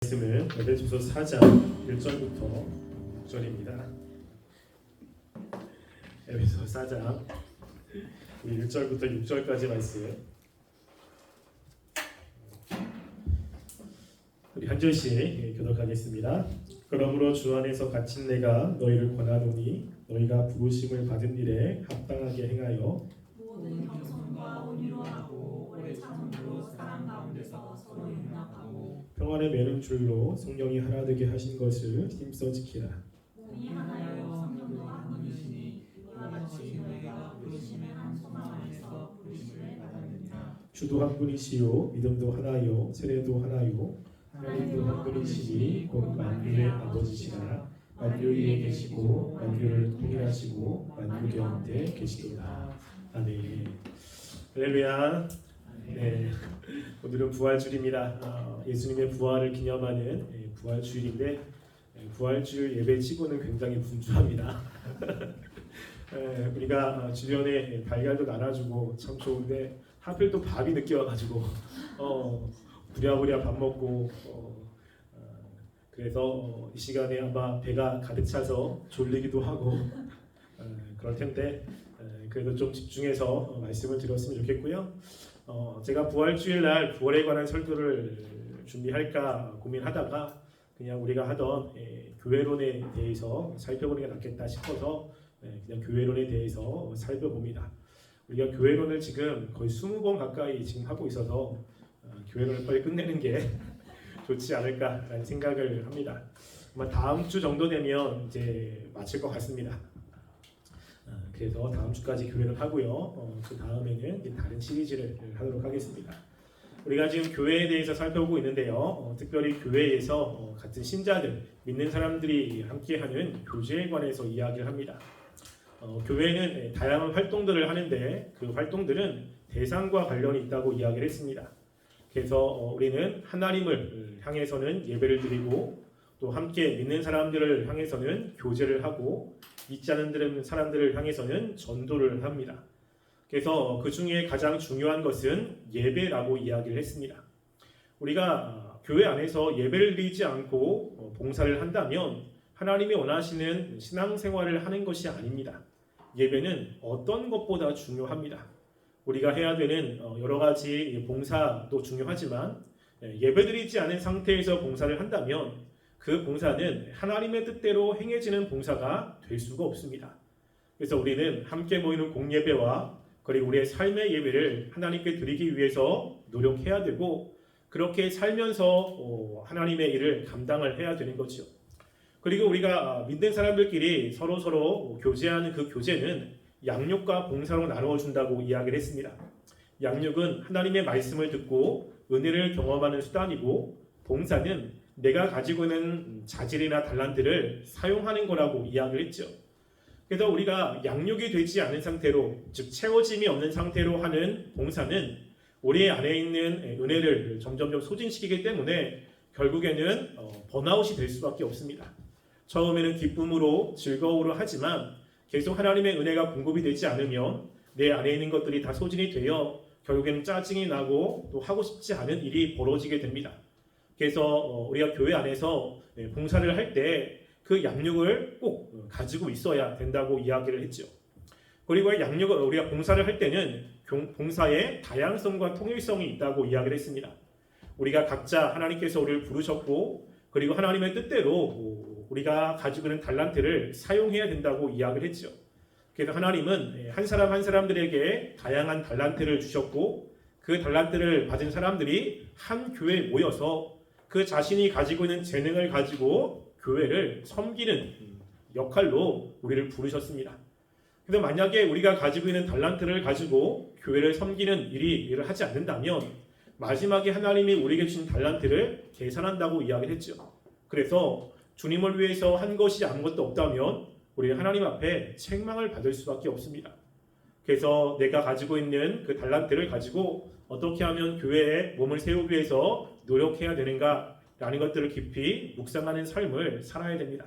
말씀은 에베소서 4장 1절부터 6절입니다. 에베소서 4장 1절부터 6절까지 말씀 우리 한 절씩 교독하겠습니다. 그러므로 주 안에서 갇힌 내가 너희를 권하노니 너희가 부르심을 받은 일에 합당하게 행하여 모든 겸손과 온유로 하고 오래 참음으로 사랑 가운데서 서로 용납하고 평안에 매는 줄로 성령이 하나 되게 하신 것을 힘써 지키라. 몸이 하나요 성령도 한 분이시니 이와 같이 너희가 부르심의 한 소망 안에서 부르심을 받았느니라. 주도 한 분이시요 믿음도 하나요 세례도 하나요 하나님도 한 분이시니 곧 만유의 아버지시라. 만유 위에 계시고 만유를 통일하시고 만유 가운데 계시도다. 아멘. 할렐루야. 네, 오늘은 부활주일입니다. 예수님의 부활을 기념하는 부활주일인데 부활주일 예배치고는 굉장히 분주합니다. 우리가 주변에 달걀도 나눠주고 참 좋은데 하필 또 밥이 늦게 와가지고 부랴부랴 밥 먹고 그래서 이 시간에 아마 배가 가득 차서 졸리기도 하고 그럴 텐데 그래도 좀 집중해서 말씀을 드렸으면 좋겠고요. 제가 부활주일 날 부활에 관한 설교를 준비할까 고민하다가 그냥 우리가 하던 교회론에 대해서 살펴보는 게 낫겠다 싶어서 그냥 교회론에 대해서 살펴봅니다. 우리가 교회론을 지금 거의 20번 가까이 지금 하고 있어서 교회론을 빨리 끝내는 게 좋지 않을까라는 생각을 합니다. 아마 다음 주 정도 되면 이제 마칠 것 같습니다. 그래서 다음 주까지 교회를 하고요. 그 다음에는 다른 시리즈를 하도록 하겠습니다. 우리가 지금 교회에 대해서 살펴보고 있는데요. 특별히 교회에서 같은 신자들, 믿는 사람들이 함께하는 교제에 관해서 이야기를 합니다. 교회는 다양한 활동들을 하는데 그 활동들은 대상과 관련이 있다고 이야기를 했습니다. 그래서 우리는 하나님을 향해서는 예배를 드리고 또 함께 믿는 사람들을 향해서는 교제를 하고 믿지 않는 사람들을 향해서는 전도를 합니다. 그래서 그 중에 가장 중요한 것은 예배라고 이야기를 했습니다. 우리가 교회 안에서 예배를 드리지 않고 봉사를 한다면 하나님이 원하시는 신앙생활을 하는 것이 아닙니다. 예배는 어떤 것보다 중요합니다. 우리가 해야 되는 여러 가지 봉사도 중요하지만 예배드리지 않은 상태에서 봉사를 한다면 그 봉사는 하나님의 뜻대로 행해지는 봉사가 될 수가 없습니다. 그래서 우리는 함께 모이는 공예배와 그리고 우리의 삶의 예배를 하나님께 드리기 위해서 노력해야 되고 그렇게 살면서 하나님의 일을 감당을 해야 되는 거죠. 그리고 우리가 믿는 사람들끼리 서로 교제하는 그 교제는 양육과 봉사로 나누어 준다고 이야기를 했습니다. 양육은 하나님의 말씀을 듣고 은혜를 경험하는 수단이고 봉사는 내가 가지고 있는 자질이나 달란트를 사용하는 거라고 이야기를 했죠. 그래서 우리가 양육이 되지 않은 상태로, 즉 채워짐이 없는 상태로 하는 봉사는 우리 안에 있는 은혜를 점점 소진시키기 때문에 결국에는 번아웃이 될 수밖에 없습니다. 처음에는 기쁨으로 즐거움으로 하지만 계속 하나님의 은혜가 공급이 되지 않으면 내 안에 있는 것들이 다 소진이 되어 결국에는 짜증이 나고 또 하고 싶지 않은 일이 벌어지게 됩니다. 그래서 우리가 교회 안에서 봉사를 할 때 그 양육을 꼭 가지고 있어야 된다고 이야기를 했죠. 그리고 양육을 우리가 봉사를 할 때는 봉사의 다양성과 통일성이 있다고 이야기를 했습니다. 우리가 각자 하나님께서 우리를 부르셨고 그리고 하나님의 뜻대로 우리가 가지고 있는 달란트를 사용해야 된다고 이야기를 했죠. 그래서 하나님은 한 사람 한 사람들에게 다양한 달란트를 주셨고 그 달란트를 받은 사람들이 한 교회에 모여서 그 자신이 가지고 있는 재능을 가지고 교회를 섬기는 역할로 우리를 부르셨습니다. 그래서 만약에 우리가 가지고 있는 달란트를 가지고 교회를 섬기는 일을 하지 않는다면 마지막에 하나님이 우리에게 주신 달란트를 계산한다고 이야기를 했죠. 그래서 주님을 위해서 한 것이 아무것도 없다면 우리 하나님 앞에 책망을 받을 수밖에 없습니다. 그래서 내가 가지고 있는 그 달란트를 가지고 어떻게 하면 교회에 몸을 세우기 위해서 노력해야 되는가라는 것들을 깊이 묵상하는 삶을 살아야 됩니다.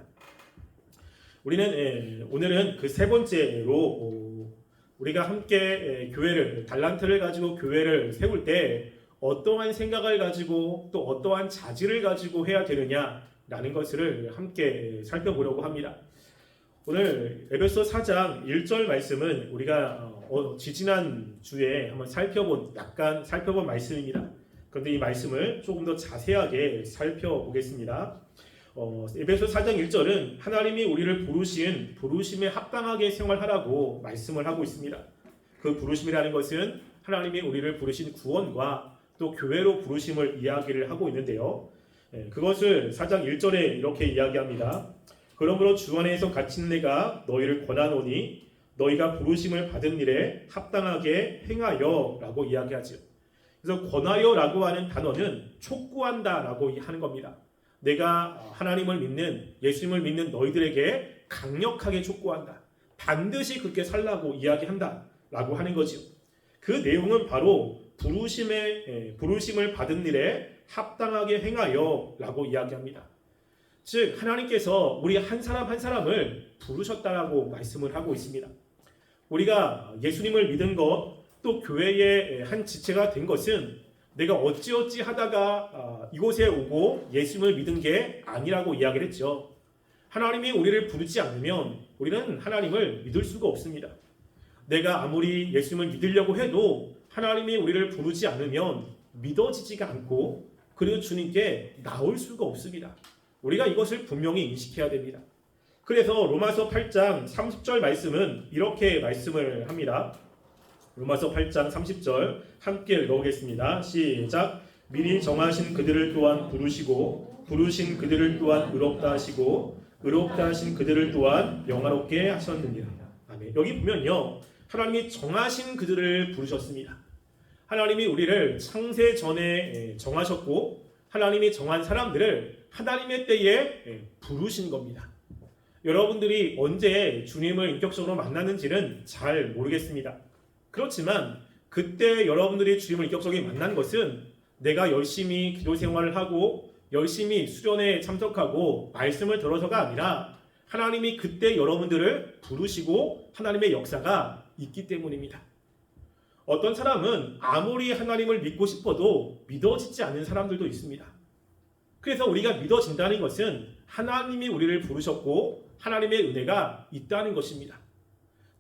우리는 오늘은 그 세 번째로 우리가 함께 교회를 달란트를 가지고 교회를 세울 때 어떠한 생각을 가지고 또 어떠한 자질을 가지고 해야 되느냐라는 것을 함께 살펴보려고 합니다. 오늘 에베소 4장 1절 말씀은 우리가 지지난 주에 한번 약간 살펴본 말씀입니다. 그런데 이 말씀을 조금 더 자세하게 살펴보겠습니다. 에베소 4장 1절은 하나님이 우리를 부르신 부르심에 합당하게 생활하라고 말씀을 하고 있습니다. 그 부르심이라는 것은 하나님이 우리를 부르신 구원과 또 교회로 부르심을 이야기를 하고 있는데요. 그것을 4장 1절에 이렇게 이야기합니다. 그러므로 주 안에서 갇힌 내가 너희를 권하노니 너희가 부르심을 받은 일에 합당하게 행하여 라고 이야기하죠. 그래서 권하여 라고 하는 단어는 촉구한다 라고 하는 겁니다. 내가 하나님을 믿는 예수님을 믿는 너희들에게 강력하게 촉구한다. 반드시 그렇게 살라고 이야기한다 라고 하는 거죠. 그 내용은 바로 부르심을 받은 일에 합당하게 행하여 라고 이야기합니다. 즉 하나님께서 우리 한 사람 한 사람을 부르셨다라고 말씀을 하고 있습니다. 우리가 예수님을 믿은 것 또 교회의 한 지체가 된 것은 내가 어찌어찌 하다가 이곳에 오고 예수님을 믿은 게 아니라고 이야기를 했죠. 하나님이 우리를 부르지 않으면 우리는 하나님을 믿을 수가 없습니다. 내가 아무리 예수님을 믿으려고 해도 하나님이 우리를 부르지 않으면 믿어지지가 않고 그리고 주님께 나올 수가 없습니다. 우리가 이것을 분명히 인식해야 됩니다. 그래서 로마서 8장 30절 말씀은 이렇게 말씀을 합니다. 로마서 8장 30절 함께 읽어보겠습니다. 시작. 미리 정하신 그들을 또한 부르시고 부르신 그들을 또한 의롭다 하시고 의롭다 하신 그들을 또한 영화롭게 하셨느니라. 아멘. 여기 보면요, 하나님이 정하신 그들을 부르셨습니다. 하나님이 우리를 창세 전에 정하셨고 하나님이 정한 사람들을 하나님의 때에 부르신 겁니다. 여러분들이 언제 주님을 인격적으로 만났는지는 잘 모르겠습니다. 그렇지만 그때 여러분들이 주님을 인격적으로 만난 것은 내가 열심히 기도 생활을 하고 열심히 수련에 참석하고 말씀을 들어서가 아니라 하나님이 그때 여러분들을 부르시고 하나님의 역사가 있기 때문입니다. 어떤 사람은 아무리 하나님을 믿고 싶어도 믿어지지 않는 사람들도 있습니다. 그래서 우리가 믿어진다는 것은 하나님이 우리를 부르셨고 하나님의 은혜가 있다는 것입니다.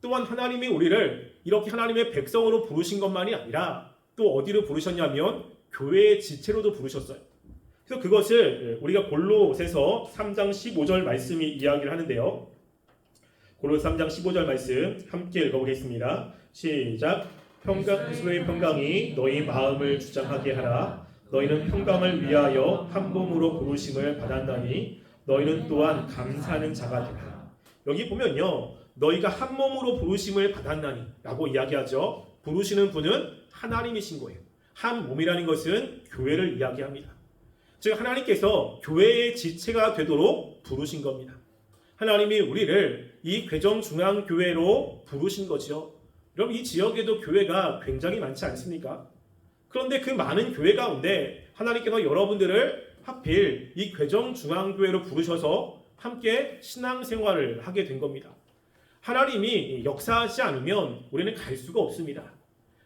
또한 하나님이 우리를 이렇게 하나님의 백성으로 부르신 것만이 아니라 또 어디로 부르셨냐면 교회의 지체로도 부르셨어요. 그래서 그것을 우리가 골로새서 3장 15절 말씀이 이야기를 하는데요. 골로새 3장 15절 말씀 함께 읽어보겠습니다. 시작. 그리스도의 평강이 너희 마음을 주장하게 하라. 너희는 평강을 위하여 한 몸으로 부르심을 받았나니 너희는 또한 감사하는 자가 되라. 여기 보면요, 너희가 한 몸으로 부르심을 받았나니 라고 이야기하죠. 부르시는 분은 하나님이신 거예요. 한 몸이라는 것은 교회를 이야기합니다. 즉 하나님께서 교회의 지체가 되도록 부르신 겁니다. 하나님이 우리를 이 괴정중앙교회로 부르신 거죠. 여러분, 이 지역에도 교회가 굉장히 많지 않습니까? 그런데 그 많은 교회 가운데 하나님께서 여러분들을 하필 이 괴정중앙교회로 부르셔서 함께 신앙생활을 하게 된 겁니다. 하나님이 역사하지 않으면 우리는 갈 수가 없습니다.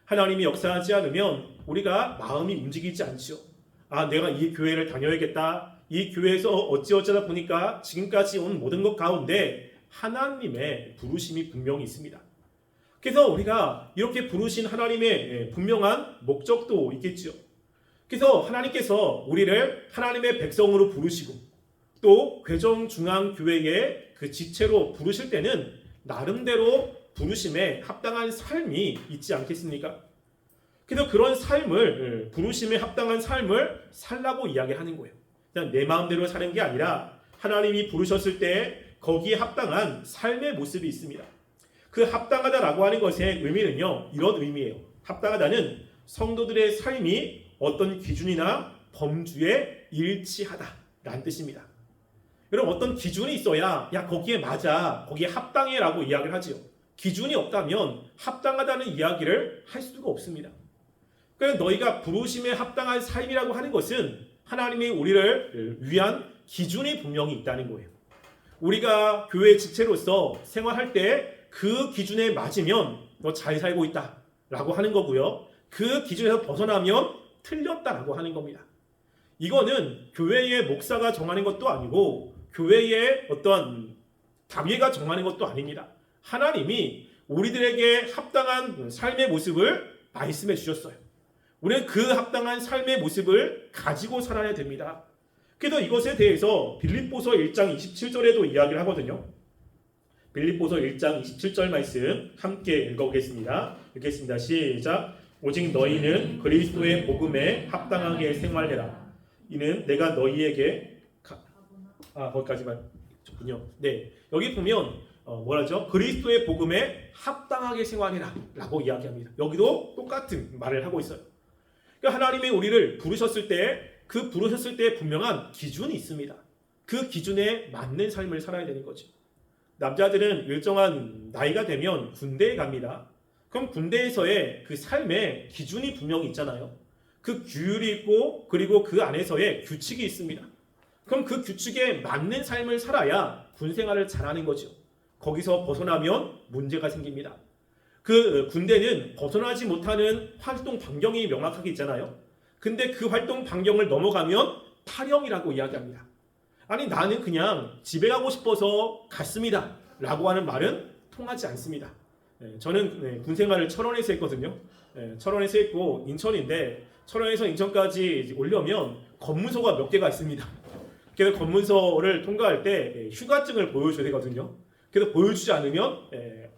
하나님이 역사하지 않으면 우리가 마음이 움직이지 않죠. 내가 이 교회를 다녀야겠다. 이 교회에서 어찌어쩌다 보니까 지금까지 온 모든 것 가운데 하나님의 부르심이 분명히 있습니다. 그래서 우리가 이렇게 부르신 하나님의 분명한 목적도 있겠죠. 그래서 하나님께서 우리를 하나님의 백성으로 부르시고 또 괴정중앙교회의 그 지체로 부르실 때는 나름대로 부르심에 합당한 삶이 있지 않겠습니까? 그래서 그런 삶을, 부르심에 합당한 삶을 살라고 이야기하는 거예요. 그냥 내 마음대로 사는 게 아니라 하나님이 부르셨을 때 거기에 합당한 삶의 모습이 있습니다. 그 합당하다라고 하는 것의 의미는요, 이런 의미예요. 합당하다는 성도들의 삶이 어떤 기준이나 범주에 일치하다라는 뜻입니다. 여러분, 어떤 기준이 있어야 거기에 맞아, 거기에 합당해라고 이야기를 하지요. 기준이 없다면 합당하다는 이야기를 할 수가 없습니다. 그러니까 너희가 부르심에 합당한 삶이라고 하는 것은 하나님이 우리를 위한 기준이 분명히 있다는 거예요. 우리가 교회 지체로서 생활할 때 그 기준에 맞으면 너 잘 살고 있다라고 하는 거고요. 그 기준에서 벗어나면 틀렸다라고 하는 겁니다. 이거는 교회의 목사가 정하는 것도 아니고 교회의 어떤 당회가 정하는 것도 아닙니다. 하나님이 우리들에게 합당한 삶의 모습을 말씀해 주셨어요. 우리는 그 합당한 삶의 모습을 가지고 살아야 됩니다. 그래서 이것에 대해서 빌립보서 1장 27절에도 이야기를 하거든요. 빌립보서 1장 27절 말씀 함께 읽어보겠습니다. 읽겠습니다. 시작. 오직 너희는 그리스도의 복음에 합당하게 생활해라. 이는 내가 너희에게 거기까지만 좋군요. 네, 여기 보면 뭐라죠? 그리스도의 복음에 합당하게 생활해라 라고 이야기합니다. 여기도 똑같은 말을 하고 있어요. 그러니까 하나님이 우리를 부르셨을 때 그 부르셨을 때 분명한 기준이 있습니다. 그 기준에 맞는 삶을 살아야 되는 거죠. 남자들은 일정한 나이가 되면 군대에 갑니다. 그럼 군대에서의 그 삶의 기준이 분명히 있잖아요. 그 규율이 있고 그리고 그 안에서의 규칙이 있습니다. 그럼 그 규칙에 맞는 삶을 살아야 군 생활을 잘하는 거죠. 거기서 벗어나면 문제가 생깁니다. 그 군대는 벗어나지 못하는 활동 반경이 명확하게 있잖아요. 근데 그 활동 반경을 넘어가면 탈영이라고 이야기합니다. 아니 나는 그냥 집에 가고 싶어서 갔습니다 라고 하는 말은 통하지 않습니다. 저는 군 생활을 철원에서 했거든요. 철원에서 했고 인천인데 철원에서 인천까지 오려면 검문소가 몇 개가 있습니다. 그래서 검문소를 통과할 때 휴가증을 보여줘야 되거든요. 그래서 보여주지 않으면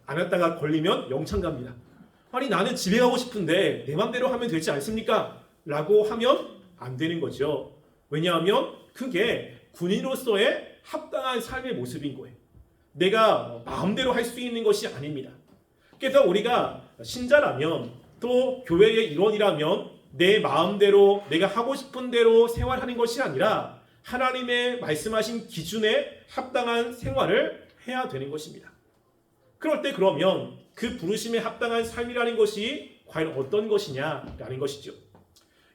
안 왔다가 걸리면 영창 갑니다. 아니 나는 집에 가고 싶은데 내 맘대로 하면 되지 않습니까? 라고 하면 안 되는 거죠. 왜냐하면 그게 군인으로서의 합당한 삶의 모습인 거예요. 내가 마음대로 할 수 있는 것이 아닙니다. 그래서 우리가 신자라면 또 교회의 일원이라면 내 마음대로 내가 하고 싶은 대로 생활하는 것이 아니라 하나님의 말씀하신 기준에 합당한 생활을 해야 되는 것입니다. 그럴 때 그러면 그 부르심에 합당한 삶이라는 것이 과연 어떤 것이냐라는 것이죠.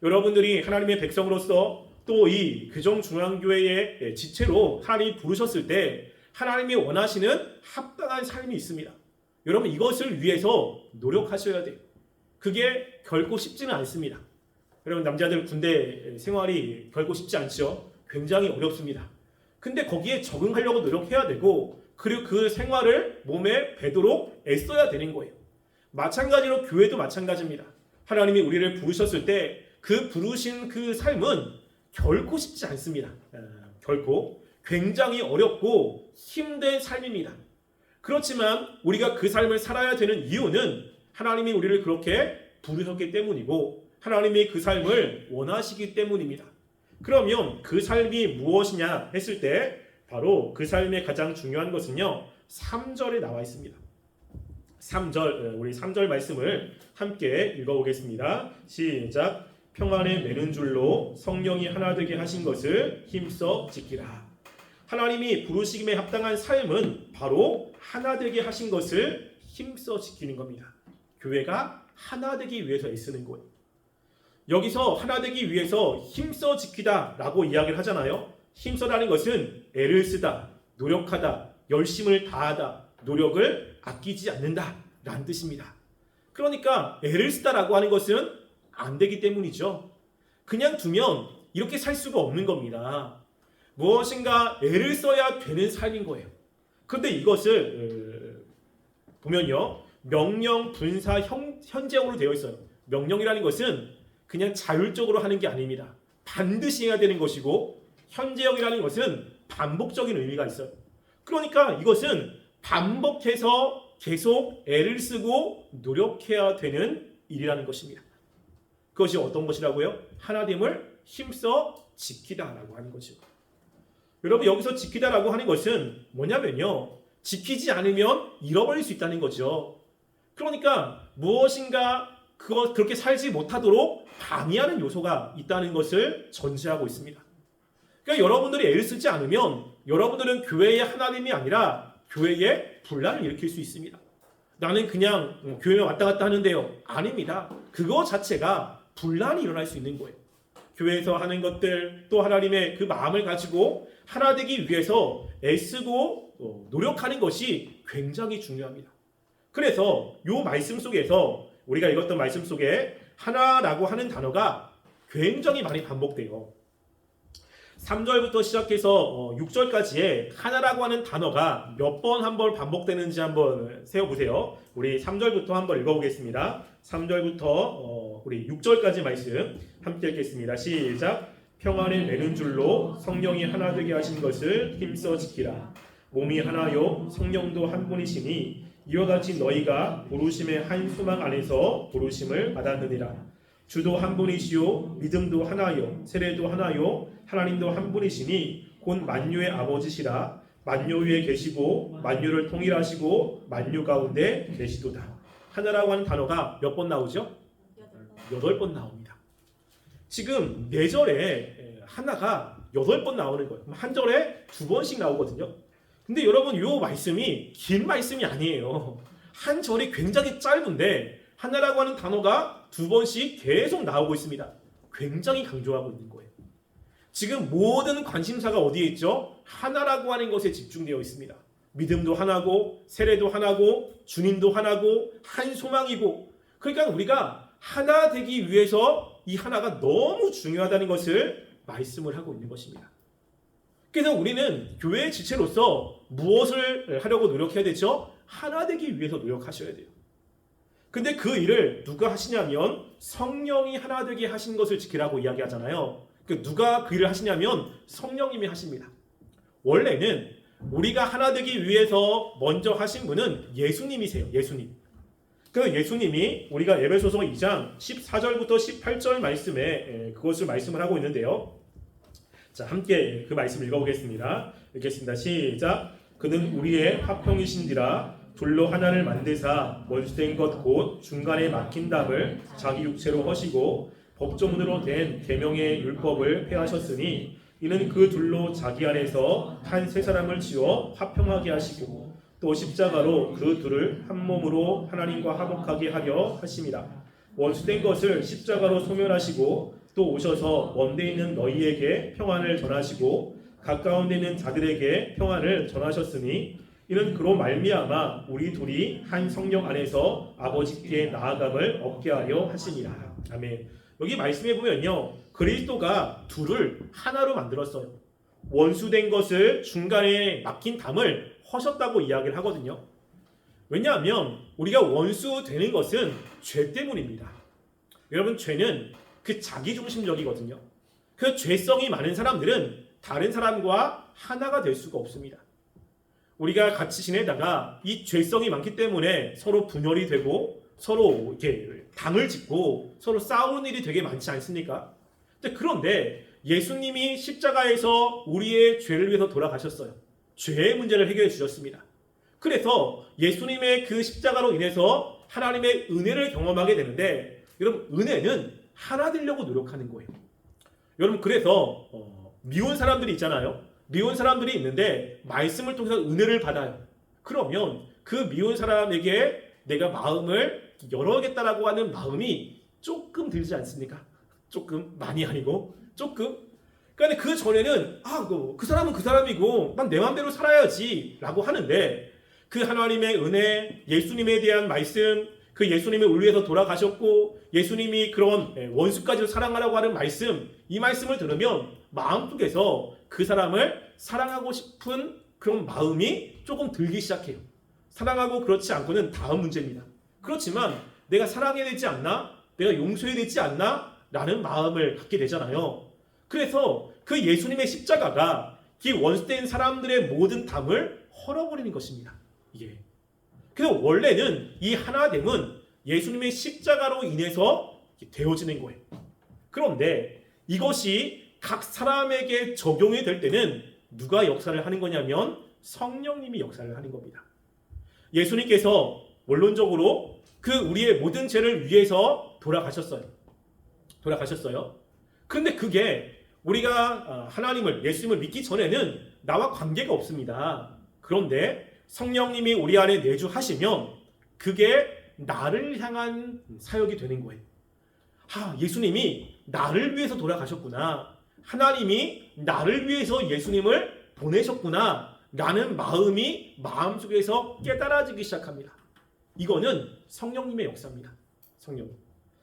여러분들이 하나님의 백성으로서 또 이 교정중앙교회의 지체로 하나님이 부르셨을 때 하나님이 원하시는 합당한 삶이 있습니다. 여러분 이것을 위해서 노력하셔야 돼요. 그게 결코 쉽지는 않습니다. 여러분 남자들 군대 생활이 결코 쉽지 않죠. 굉장히 어렵습니다. 근데 거기에 적응하려고 노력해야 되고 그리고 그 생활을 몸에 배도록 애써야 되는 거예요. 마찬가지로 교회도 마찬가지입니다. 하나님이 우리를 부르셨을 때 그 부르신 그 삶은 결코 쉽지 않습니다. 결코 굉장히 어렵고 힘든 삶입니다. 그렇지만 우리가 그 삶을 살아야 되는 이유는 하나님이 우리를 그렇게 부르셨기 때문이고 하나님이 그 삶을 원하시기 때문입니다. 그러면 그 삶이 무엇이냐 했을 때 바로 그 삶의 가장 중요한 것은요 3절에 나와 있습니다. 3절 우리 3절 말씀을 함께 읽어보겠습니다. 시작. 평안에 매는 줄로 성령이 하나 되게 하신 것을 힘써 지키라. 하나님이 부르심에 합당한 삶은 바로 하나 되게 하신 것을 힘써 지키는 겁니다. 교회가 하나 되기 위해서 애쓰는 거예요. 여기서 하나 되기 위해서 힘써 지키다라고 이야기를 하잖아요. 힘써라는 것은 애를 쓰다, 노력하다, 열심을 다하다, 노력을 아끼지 않는다라는 뜻입니다. 그러니까 애를 쓰다라고 하는 것은 안 되기 때문이죠. 그냥 두면 이렇게 살 수가 없는 겁니다. 무엇인가 애를 써야 되는 삶인 거예요. 그런데 이것을 보면요. 명령, 분사, 현재형으로 되어 있어요. 명령이라는 것은 그냥 자율적으로 하는 게 아닙니다. 반드시 해야 되는 것이고 현재형이라는 것은 반복적인 의미가 있어요. 그러니까 이것은 반복해서 계속 애를 쓰고 노력해야 되는 일이라는 것입니다. 그것이 어떤 것이라고요? 하나됨을 힘써 지키다라고 하는 거죠. 여러분 여기서 지키다라고 하는 것은 뭐냐면요. 지키지 않으면 잃어버릴 수 있다는 거죠. 그러니까 무엇인가 그렇게 살지 못하도록 방해하는 요소가 있다는 것을 전제하고 있습니다. 그러니까 여러분들이 애를 쓰지 않으면 여러분들은 교회의 하나님이 아니라 교회의 분란을 일으킬 수 있습니다. 나는 그냥 교회에 왔다 갔다 하는데요. 아닙니다. 그거 자체가 분란이 일어날 수 있는 거예요. 교회에서 하는 것들 또 하나님의 그 마음을 가지고 하나 되기 위해서 애쓰고 노력하는 것이 굉장히 중요합니다. 그래서 이 말씀 속에서 우리가 읽었던 말씀 속에 하나라고 하는 단어가 굉장히 많이 반복돼요. 3절부터 시작해서 6절까지의 하나라고 하는 단어가 몇 번 한번 반복되는지 한번 세어보세요. 우리 3절부터 한번 읽어보겠습니다. 3절부터 우리 6절까지 말씀 함께 읽겠습니다. 시작. 평안을 내는 줄로 성령이 하나 되게 하신 것을 힘써 지키라. 몸이 하나요 성령도 한 분이시니 이와 같이 너희가 부르심의 한 소망 안에서 부르심을 받았느니라. 주도 한 분이시요 믿음도 하나요 세례도 하나요 하나님도 한 분이시니 곧 만유의 아버지시라. 만유 위에 계시고 만유를 통일하시고 만유 가운데 계시도다. 하나라고 하는 단어가 몇 번 나오죠? 8번 나옵니다. 지금 4절에 하나가 8번 나오는 거예요. 한 절에 2번씩 나오거든요. 근데 여러분 이 말씀이 긴 말씀이 아니에요. 한 절이 굉장히 짧은데 하나라고 하는 단어가 2번씩 계속 나오고 있습니다. 굉장히 강조하고 있는 거예요. 지금 모든 관심사가 어디에 있죠? 하나라고 하는 것에 집중되어 있습니다. 믿음도 하나고 세례도 하나고 주님도 하나고 한 소망이고, 그러니까 우리가 하나 되기 위해서 이 하나가 너무 중요하다는 것을 말씀을 하고 있는 것입니다. 그래서 우리는 교회의 지체로서 무엇을 하려고 노력해야 되죠? 하나 되기 위해서 노력하셔야 돼요. 근데 그 일을 누가 하시냐면 성령이 하나 되게 하신 것을 지키라고 이야기하잖아요. 누가 그 일을 하시냐면 성령님이 하십니다. 원래는 우리가 하나 되기 위해서 먼저 하신 분은 예수님이세요. 예수님. 그 예수님이 우리가 에베소서 2장 14절부터 18절 말씀에 그것을 말씀을 하고 있는데요. 자, 함께 그 말씀을 읽어보겠습니다. 읽겠습니다. 시작. 그는 우리의 화평이신지라 둘로 하나를 만드사 원수된 것 곧 중간에 막힌 담을 자기 육체로 허시고 법조문으로 된 계명의 율법을 폐하셨으니 이는 그 둘로 자기 안에서 한 세 사람을 지어 화평하게 하시고 또 십자가로 그 둘을 한 몸으로 하나님과 화목하게 하려 하심이라. 원수된 것을 십자가로 소멸하시고 또 오셔서 먼데 있는 너희에게 평안을 전하시고 가까운 데 있는 자들에게 평안을 전하셨으니 이는 그로 말미암아 우리 둘이 한 성령 안에서 아버지께 나아감을 얻게 하려 하심이라. 아멘. 여기 말씀해 보면요, 그리스도가 둘을 하나로 만들었어요. 원수된 것을 중간에 막힌 담을 허셨다고 이야기를 하거든요. 왜냐하면 우리가 원수 되는 것은 죄 때문입니다. 여러분, 죄는 그 자기중심적이거든요. 그 죄성이 많은 사람들은 다른 사람과 하나가 될 수가 없습니다. 우리가 같이 지내다가 이 죄성이 많기 때문에 서로 분열이 되고 서로 이렇게 당을 짓고 서로 싸우는 일이 되게 많지 않습니까? 그런데 예수님이 십자가에서 우리의 죄를 위해서 돌아가셨어요. 죄의 문제를 해결해 주셨습니다. 그래서 예수님의 그 십자가로 인해서 하나님의 은혜를 경험하게 되는데, 여러분, 은혜는 하나 되려고 노력하는 거예요. 여러분, 그래서 미운 사람들이 있잖아요. 미운 사람들이 있는데 말씀을 통해서 은혜를 받아요. 그러면 그 미운 사람에게 내가 마음을 열어야겠다라고 하는 마음이 조금 들지 않습니까? 조금, 많이 아니고 조금. 그러니까 그 전에는 그 사람은 그 사람이고 난 내 마음대로 살아야지 라고 하는데, 그 하나님의 은혜, 예수님에 대한 말씀, 그 예수님이 우리 위해서 돌아가셨고 예수님이 그런 원수까지도 사랑하라고 하는 말씀, 이 말씀을 들으면 마음속에서 그 사람을 사랑하고 싶은 그런 마음이 조금 들기 시작해요. 사랑하고 그렇지 않고는 다음 문제입니다. 그렇지만 내가 사랑해야 되지 않나? 내가 용서해야 되지 않나? 라는 마음을 갖게 되잖아요. 그래서 그 예수님의 십자가가 이 원수된 사람들의 모든 담을 헐어버리는 것입니다. 이게. 그래서 원래는 이 하나됨은 예수님의 십자가로 인해서 되어지는 거예요. 그런데 이것이 각 사람에게 적용이 될 때는 누가 역사를 하는 거냐면 성령님이 역사를 하는 겁니다. 예수님께서 원론적으로 그 우리의 모든 죄를 위해서 돌아가셨어요. 그런데 그게 우리가 하나님을, 예수님을 믿기 전에는 나와 관계가 없습니다. 그런데 성령님이 우리 안에 내주하시면 그게 나를 향한 사역이 되는 거예요. 예수님이 나를 위해서 돌아가셨구나. 하나님이 나를 위해서 예수님을 보내셨구나 라는 마음이 마음속에서 깨달아지기 시작합니다. 이거는 성령님의 역사입니다. 성령.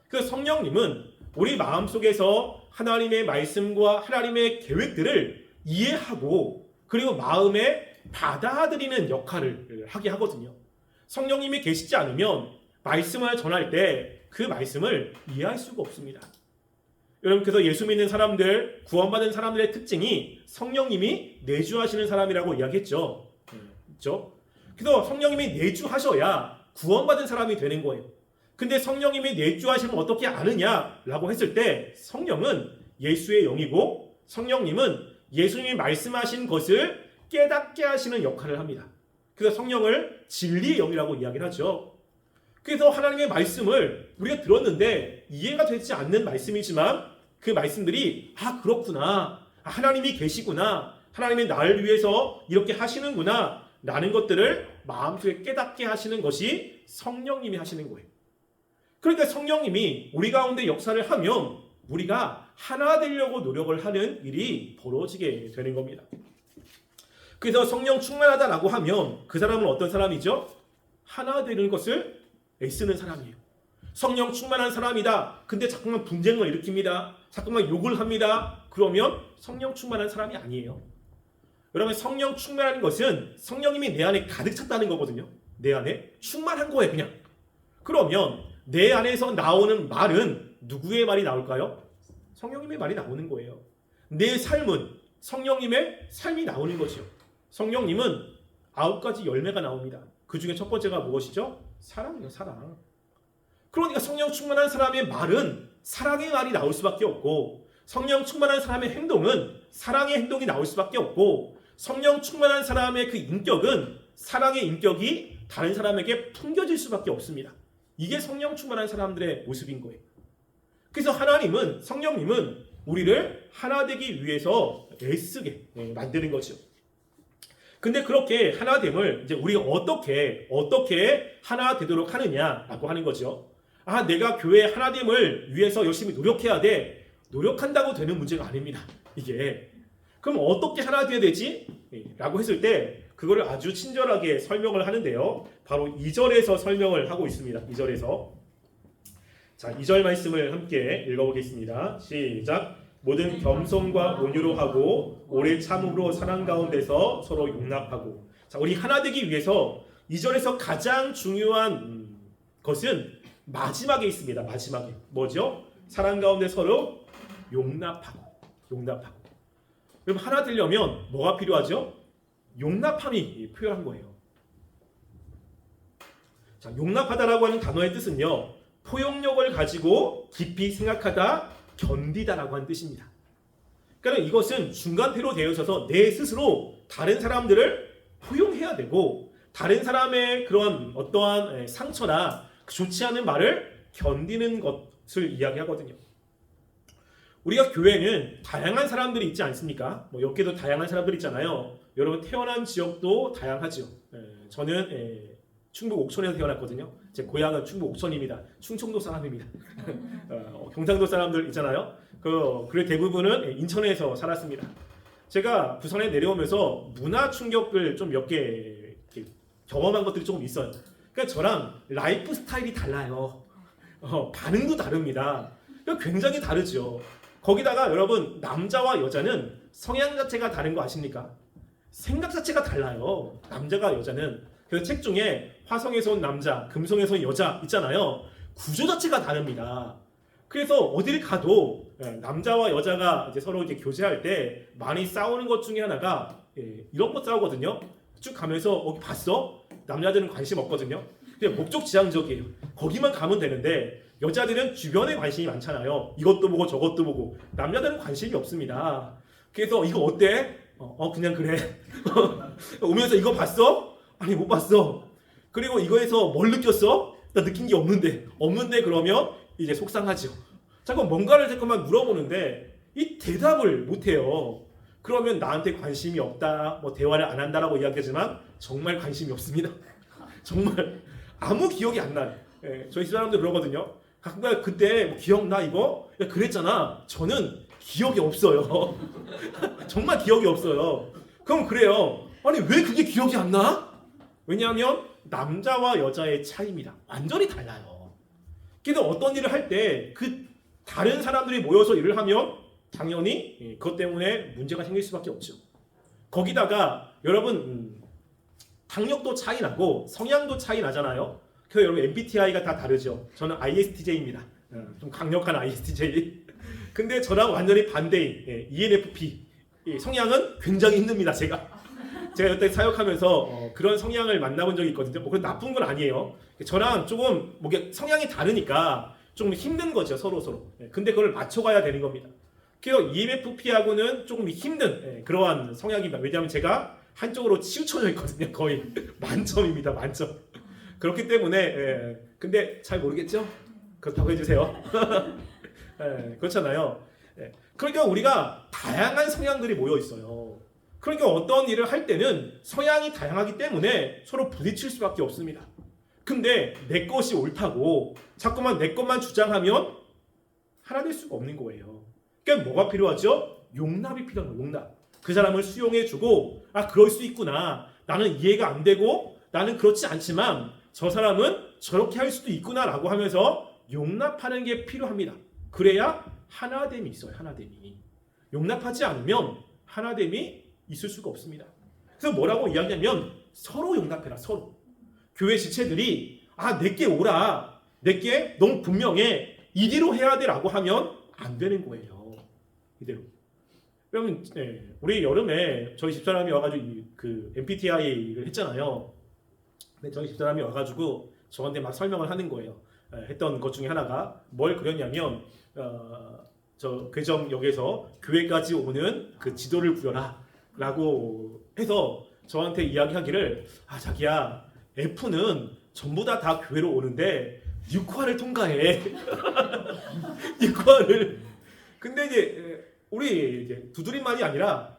그 성령님은 우리 마음속에서 하나님의 말씀과 하나님의 계획들을 이해하고 그리고 마음에 받아들이는 역할을 하게 하거든요. 성령님이 계시지 않으면 말씀을 전할 때 그 말씀을 이해할 수가 없습니다. 여러분, 그래서 예수 믿는 사람들, 구원받은 사람들의 특징이 성령님이 내주하시는 사람이라고 이야기했죠. 그렇죠? 그래서 성령님이 내주하셔야 구원받은 사람이 되는 거예요. 근데 성령님이 내주하시면 어떻게 아느냐라고 했을 때 성령은 예수의 영이고 성령님은 예수님이 말씀하신 것을 깨닫게 하시는 역할을 합니다. 그래서 성령을 진리의 영이라고 이야기를 하죠. 그래서 하나님의 말씀을 우리가 들었는데 이해가 되지 않는 말씀이지만 그 말씀들이 그렇구나, 하나님이 계시구나, 하나님이 나를 위해서 이렇게 하시는구나 라는 것들을 마음속에 깨닫게 하시는 것이 성령님이 하시는 거예요. 그러니까 성령님이 우리 가운데 역사를 하면 우리가 하나 되려고 노력을 하는 일이 벌어지게 되는 겁니다. 그래서 성령 충만하다라고 하면 그 사람은 어떤 사람이죠? 하나 되는 것을 애쓰는 사람이에요. 성령 충만한 사람이다. 근데 자꾸만 분쟁을 일으킵니다. 자꾸만 욕을 합니다. 그러면 성령 충만한 사람이 아니에요. 여러분, 성령 충만한 것은 성령님이 내 안에 가득 찼다는 거거든요. 내 안에 충만한 거예요, 그냥. 그러면 내 안에서 나오는 말은 누구의 말이 나올까요? 성령님의 말이 나오는 거예요. 내 삶은 성령님의 삶이 나오는 거죠. 성령님은 9가지 열매가 나옵니다. 그 중에 첫 번째가 무엇이죠? 사랑이요, 사랑. 그러니까 성령 충만한 사람의 말은 사랑의 말이 나올 수밖에 없고, 성령 충만한 사람의 행동은 사랑의 행동이 나올 수밖에 없고, 성령 충만한 사람의 그 인격은 사랑의 인격이 다른 사람에게 풍겨질 수밖에 없습니다. 이게 성령 충만한 사람들의 모습인 거예요. 그래서 하나님은, 성령님은 우리를 하나 되기 위해서 애쓰게 만드는 거죠. 근데 그렇게 하나됨을 이제 우리가 어떻게 하나 되도록 하느냐라고 하는 거죠. 내가 교회 하나됨을 위해서 열심히 노력해야 돼. 노력한다고 되는 문제가 아닙니다. 이게. 그럼 어떻게 하나 돼야 되지? 라고 했을 때 그거를 아주 친절하게 설명을 하는데요. 바로 2절에서 설명을 하고 있습니다. 2절에서. 자, 2절 말씀을 함께 읽어보겠습니다. 시작. 모든 겸손과 온유로 하고 오래 참음으로 사랑 가운데서 서로 용납하고. 자, 우리 하나 되기 위해서 2절에서 가장 중요한 것은 마지막에 있습니다. 마지막에. 뭐죠? 사랑 가운데 서로 용납하고. 여러분, 하나 되려면 뭐가 필요하죠? 용납함이 필요한 거예요. 자, 용납하다라고 하는 단어의 뜻은요, 포용력을 가지고 깊이 생각하다, 견디다라고 하는 뜻입니다. 그러니까 이것은 중간태로 되어 있어서 내 스스로 다른 사람들을 포용해야 되고, 다른 사람의 그런 어떠한 상처나 좋지 않은 말을 견디는 것을 이야기하거든요. 우리가 교회는 다양한 사람들이 있지 않습니까? 여기도 다양한 사람들이 있잖아요. 여러분, 태어난 지역도 다양하죠. 저는 충북 옥천에서 태어났거든요. 제 고향은 충북 옥천입니다. 충청도 사람입니다. 경상도 사람들 있잖아요. 그래 대부분은 인천에서 살았습니다. 제가 부산에 내려오면서 문화 충격을 좀 몇 개 경험한 것들이 조금 있어요. 그러니까 저랑 라이프 스타일이 달라요. 반응도 다릅니다. 그러니까 굉장히 다르죠. 거기다가 여러분, 남자와 여자는 성향 자체가 다른 거 아십니까? 생각 자체가 달라요. 남자가 여자는. 그래서 책 중에 화성에서 온 남자, 금성에서 온 여자 있잖아요. 구조 자체가 다릅니다. 그래서 어딜 가도 남자와 여자가 이제 서로 이제 교제할 때 많이 싸우는 것 중에 하나가 이런 거 싸우거든요. 쭉 가면서 봤어? 남자들은 관심 없거든요. 그냥 목적지향적이에요. 거기만 가면 되는데 여자들은 주변에 관심이 많잖아요. 이것도 보고 저것도 보고. 남자들은 관심이 없습니다. 그래서 이거 어때? 그냥 그래. 오면서 이거 봤어? 아니, 못 봤어. 그리고 이거에서 뭘 느꼈어? 나 느낀 게 없는데 그러면 이제 속상하죠. 자꾸 뭔가를 자꾸만 물어보는데 이 대답을 못해요. 그러면 나한테 관심이 없다, 대화를 안 한다라고 이야기하지만 정말 관심이 없습니다. 정말 아무 기억이 안 나요. 저희 사람들 그러거든요. 가끔 그때 기억나 이거? 야, 그랬잖아. 저는 기억이 없어요. 정말 기억이 없어요. 그럼 그래요. 아니, 왜 그게 기억이 안 나? 왜냐하면 남자와 여자의 차이입니다. 완전히 달라요. 그래서 어떤 일을 할 때 그 다른 사람들이 모여서 일을 하면 당연히 그것 때문에 문제가 생길 수밖에 없죠. 거기다가 여러분 학력도 차이 나고 성향도 차이 나잖아요. 그래서 여러분 MBTI가 다 다르죠. 저는 ISTJ입니다. 좀 강력한 ISTJ. 근데 저랑 완전히 반대인 ENFP. 성향은 굉장히 힘듭니다. 제가 여태 사역하면서 그런 성향을 만나본 적이 있거든요. 뭐 그건 나쁜 건 아니에요. 저랑 조금 뭐 성향이 다르니까 좀 힘든 거죠. 서로. 근데 그걸 맞춰가야 되는 겁니다. 그래서 ENFP하고는 조금 힘든 그러한 성향입니다. 왜냐하면 제가 한쪽으로 치우쳐져 있거든요. 거의 만점입니다. 만점. 그렇기 때문에 근데 잘 모르겠죠? 그렇다고 해주세요. 그렇잖아요. 그러니까 우리가 다양한 성향들이 모여 있어요. 그러니까 어떤 일을 할 때는 성향이 다양하기 때문에 서로 부딪힐 수밖에 없습니다. 근데 내 것이 옳다고 자꾸만 내 것만 주장하면 하나 될 수가 없는 거예요. 그러니까 뭐가 필요하죠? 용납이 필요한 거예요. 용납. 그 사람을 수용해주고 그럴 수 있구나. 나는 이해가 안 되고 나는 그렇지 않지만 저 사람은 저렇게 할 수도 있구나라고 하면서 용납하는 게 필요합니다. 그래야 하나됨이 있어요. 하나됨이. 용납하지 않으면 하나됨이 있을 수가 없습니다. 그래서 뭐라고 이야기하면 서로 용납해라. 서로. 교회 지체들이 내게 오라. 내게 너무 분명해. 이대로 해야 돼라고 하면 안 되는 거예요. 이대로. 그러면 우리 여름에 저희 집사람이 와가지고 그 MBTI를 했잖아요. 근데 저희 집사람이 와가지고 저한테 막 설명을 하는 거예요. 했던 것 중에 하나가 뭘 그렸냐면 저 괴정역에서 교회까지 오는 그 지도를 그려라 라고 해서 저한테 이야기하기를 자기야 F는 전부 다 교회로 오는데 6화를 통과해. 6화를. 근데 이제 우리 이제 두드림만이 아니라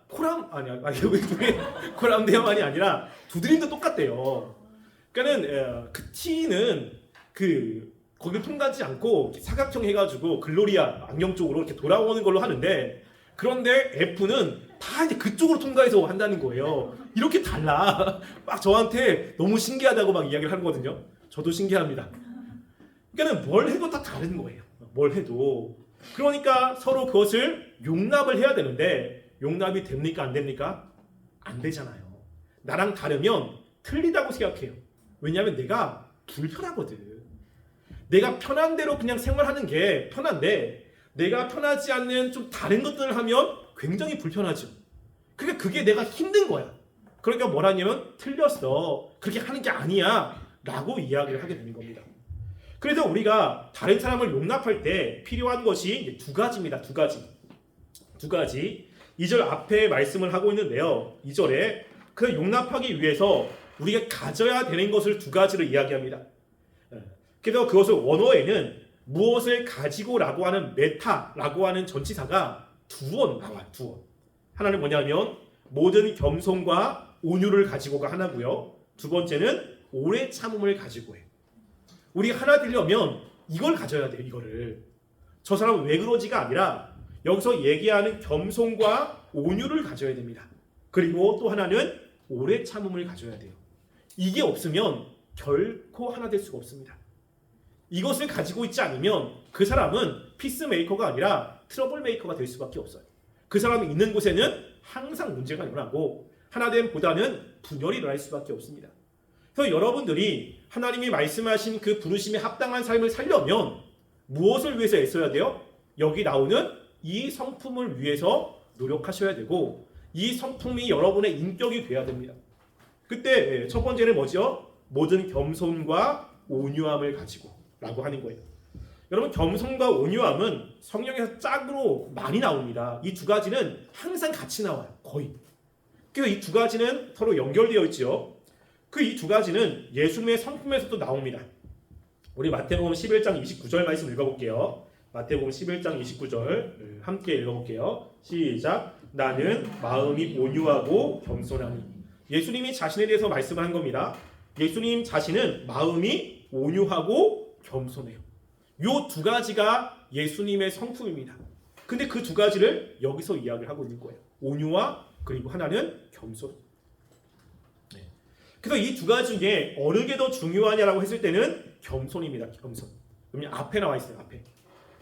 코람대만이 아니라 두드림도 똑같대요. 그러니까는 그 T는 거기 통과하지 않고 사각형 해가지고 글로리아 안경 쪽으로 이렇게 돌아오는 걸로 하는데 그런데 F는 다 이제 그쪽으로 통과해서 한다는 거예요. 이렇게 달라. 막 저한테 너무 신기하다고 막 이야기를 하거든요. 저도 신기합니다. 그러니까는 뭘 해도 다 다른 거예요. 뭘 해도. 그러니까 서로 그것을 용납을 해야 되는데 용납이 됩니까? 안 됩니까? 안 되잖아요. 나랑 다르면 틀리다고 생각해요. 왜냐하면 내가 불편하거든. 내가 편한 대로 그냥 생활하는 게 편한데 내가 편하지 않는 좀 다른 것들을 하면 굉장히 불편하죠. 그러니까 그게 내가 힘든 거야. 그러니까 뭐라냐면 틀렸어. 그렇게 하는 게 아니야. 라고 이야기를 하게 되는 겁니다. 그래서 우리가 다른 사람을 용납할 때 필요한 것이 두 가지입니다. 두 가지. 2절 앞에 말씀을 하고 있는데요. 2절에 그 용납하기 위해서 우리가 가져야 되는 것을 두 가지를 이야기합니다. 그래서 그것을 원어에는 무엇을 가지고라고 하는 메타라고 하는 전치사가 두 원 나와요. 두 원. 하나는 뭐냐면 모든 겸손과 온유를 가지고가 하나고요. 두 번째는 오래 참음을 가지고 해요. 우리가 하나 되려면 이걸 가져야 돼요. 이거를. 저 사람은 왜 그러지가 아니라 여기서 얘기하는 겸손과 온유를 가져야 됩니다. 그리고 또 하나는 오래 참음을 가져야 돼요. 이게 없으면 결코 하나 될 수가 없습니다. 이것을 가지고 있지 않으면 그 사람은 피스메이커가 아니라 트러블 메이커가 될 수밖에 없어요. 그 사람이 있는 곳에는 항상 문제가 일어나고 하나됨보다는 분열이 일어날 수밖에 없습니다. 그래서 여러분들이 하나님이 말씀하신 그 부르심에 합당한 삶을 살려면 무엇을 위해서 애써야 돼요? 여기 나오는 이 성품을 위해서 노력하셔야 되고 이 성품이 여러분의 인격이 돼야 됩니다. 그때 첫 번째는 뭐죠? 모든 겸손과 온유함을 가지고 라고 하는 거예요. 여러분 겸손과 온유함은 성경에서 짝으로 많이 나옵니다. 이 두 가지는 항상 같이 나와요. 거의. 그래서 이 두 가지는 서로 연결되어 있죠. 그 이 두 가지는 예수님의 성품에서도 나옵니다. 우리 마태복음 11장 29절 말씀 읽어볼게요. 마태복음 11장 29절 함께 읽어볼게요. 시작. 나는 마음이 온유하고 겸손하니. 예수님이 자신에 대해서 말씀을 한 겁니다. 예수님 자신은 마음이 온유하고 겸손해요. 요 두 가지가 예수님의 성품입니다. 근데 그 두 가지를 여기서 이야기를 하고 있는 거예요. 온유와 그리고 하나는 겸손. 그래서 이 두 가지 중에 어느 게 더 중요하냐라고 했을 때는 겸손입니다. 겸손. 그러면 앞에 나와 있어요. 앞에.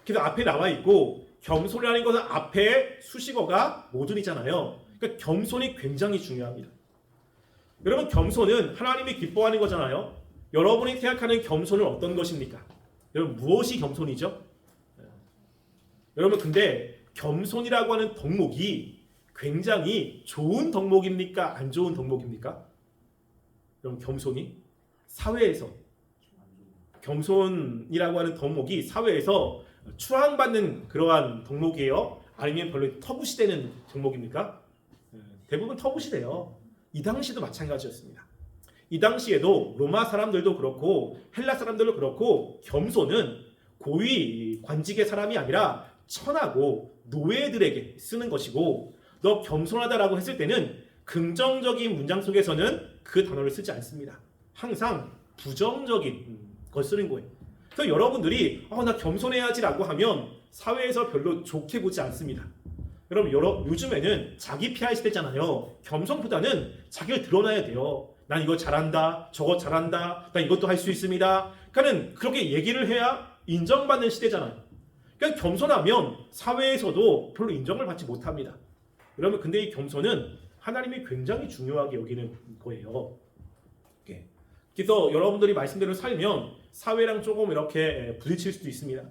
그래서 앞에 나와 있고 겸손이라는 것은 앞에 수식어가 모든이잖아요. 그러니까 겸손이 굉장히 중요합니다. 여러분 겸손은 하나님이 기뻐하는 거잖아요. 여러분이 생각하는 겸손은 어떤 것입니까? 여러분 무엇이 겸손이죠? 여러분 근데 겸손이라고 하는 덕목이 굉장히 좋은 덕목입니까? 안 좋은 덕목입니까? 여러분 겸손이 사회에서 겸손이라고 하는 덕목이 사회에서 추앙받는 그러한 덕목이에요? 아니면 별로 터부시되는 덕목입니까? 대부분 터부시돼요. 이 당시도 마찬가지였습니다. 이 당시에도 로마 사람들도 그렇고 헬라 사람들도 그렇고 겸손은 고위 관직의 사람이 아니라 천하고 노예들에게 쓰는 것이고 너 겸손하다라고 했을 때는 긍정적인 문장 속에서는 그 단어를 쓰지 않습니다. 항상 부정적인 걸 쓰는 거예요. 그래서 여러분들이 나 겸손해야지라고 하면 사회에서 별로 좋게 보지 않습니다. 여러분 요즘에는 자기 PR 시대잖아요. 겸손보다는 자기를 드러나야 돼요. 난 이거 잘한다, 저거 잘한다, 난 이것도 할 수 있습니다. 그러니까 그렇게 얘기를 해야 인정받는 시대잖아요. 그러니까 겸손하면 사회에서도 별로 인정을 받지 못합니다. 여러분 근데 이 겸손은 하나님이 굉장히 중요하게 여기는 거예요. 그래서 여러분들이 말씀대로 살면 사회랑 조금 이렇게 부딪힐 수도 있습니다.